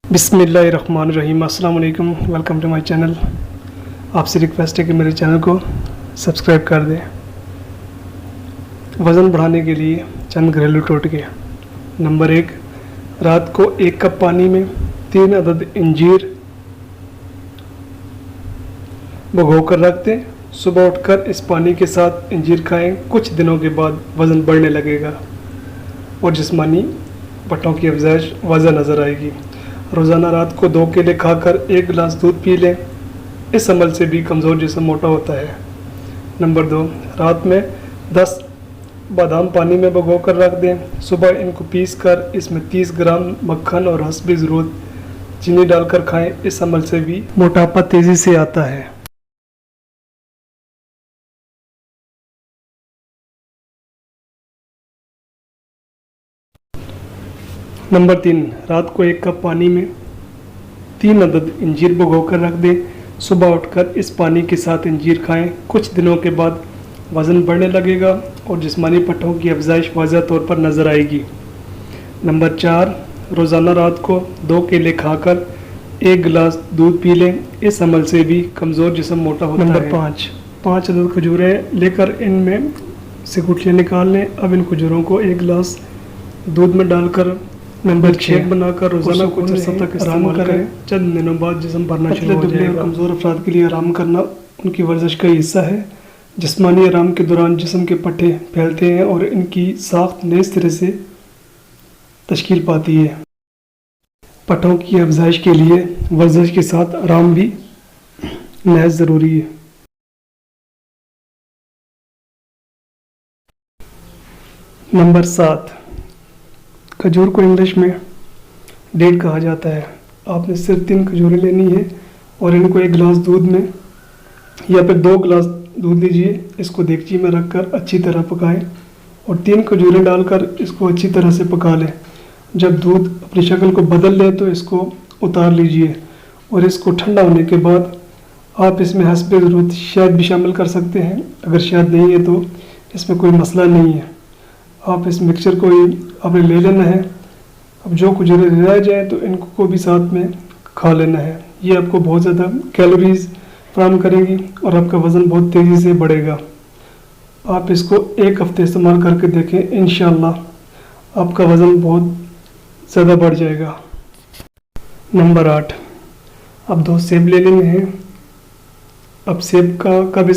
बिस्मिल्लाहिर्रहमानिर्रहीम। अस्सलाम वालेकुम, वेलकम टू माय चैनल। आपसे रिक्वेस्ट है कि मेरे चैनल को सब्सक्राइब कर दें। वज़न बढ़ाने के लिए चंद घरेलू टोटके। नंबर 1, रात को 1 कप पानी में 3 अदद इंजीर भिगो कर रख दें। सुबह उठकर इस पानी के साथ इंजीर खाएं। कुछ दिनों के बाद वज़न बढ़ने लगेगा और जिस्मानी पट्टों की अफजाइश वाज़ह नज़र आएगी। रोज़ाना रात को 2 केले खाकर 1 गिलास दूध पी लें। इस अमल से भी कमज़ोर जिस्म मोटा होता है। नंबर 2, रात में 10 बादाम पानी में भिगो कर रख दें। सुबह इनको पीस कर इसमें 30 ग्राम मक्खन और हस्बे ज़रूरत चीनी डालकर खाएं। इस अमल से भी मोटापा तेज़ी से आता है। नंबर 3, रात को 1 कप पानी में 3 अदद इंजीर भिगो कर रख दें। सुबह उठकर इस पानी के साथ इंजीर खाएं। कुछ दिनों के बाद वज़न बढ़ने लगेगा और जिस्मानी पट्टों की अफजाइश वाज़ह तौर पर नज़र आएगी। नंबर 4, रोज़ाना रात को 2 केले खाकर 1 गिलास दूध पी लें। इस अमल से भी कमज़ोर जिस्म मोटा होता है। नंबर 5 अदद खजूरें लेकर इनमें से गुठलियाँ निकाल लें। अब इन खजूरों को 1 गिलास दूध में डालकर नंबर 6 बनाकर रोज़ाना कुछ अर्सा तक इस्तेमाल करें। चंद दिनों बाद जिस्म भरना शुरू हो जाएगा। कमज़ोर अफराद के लिए आराम करना उनकी वर्जिश का हिस्सा है। जिस्मानी आराम के दौरान जिस्म के पट्टे फैलते हैं और इनकी साख्त नए सिरे से तश्कील पाती है। पट्टों की अफजाइश के लिए वर्जिश के साथ आराम भी नहायत ज़रूरी है। नंबर 7, खजूर को इंग्लिश में डेट कहा जाता है। आपने सिर्फ 3 खजूरें लेनी है और इनको 1 गिलास दूध में या फिर 2 गिलास दूध लीजिए। इसको देगची में रखकर अच्छी तरह पकाएं और 3 खजूरें डालकर इसको अच्छी तरह से पका लें। जब दूध अपनी शक्ल को बदल ले तो इसको उतार लीजिए और इसको ठंडा होने के बाद आप इसमें हस्बे ज़रूरत शहद भी शामिल कर सकते हैं। अगर शहद नहीं है तो इसमें कोई मसला नहीं है। आप इस मिक्सचर को ही आपने ले लेना है। अब जो खजूरें रह जाए तो इनको भी साथ में खा लेना है। ये आपको बहुत ज़्यादा कैलोरीज फराहम करेंगी और आपका वज़न बहुत तेज़ी से बढ़ेगा। आप इसको 1 हफ्ते इस्तेमाल करके देखें, इंशाअल्लाह आपका वज़न बहुत ज़्यादा बढ़ जाएगा। नंबर 8, अब 2 सेब ले लेने हैं। अब सेब का कब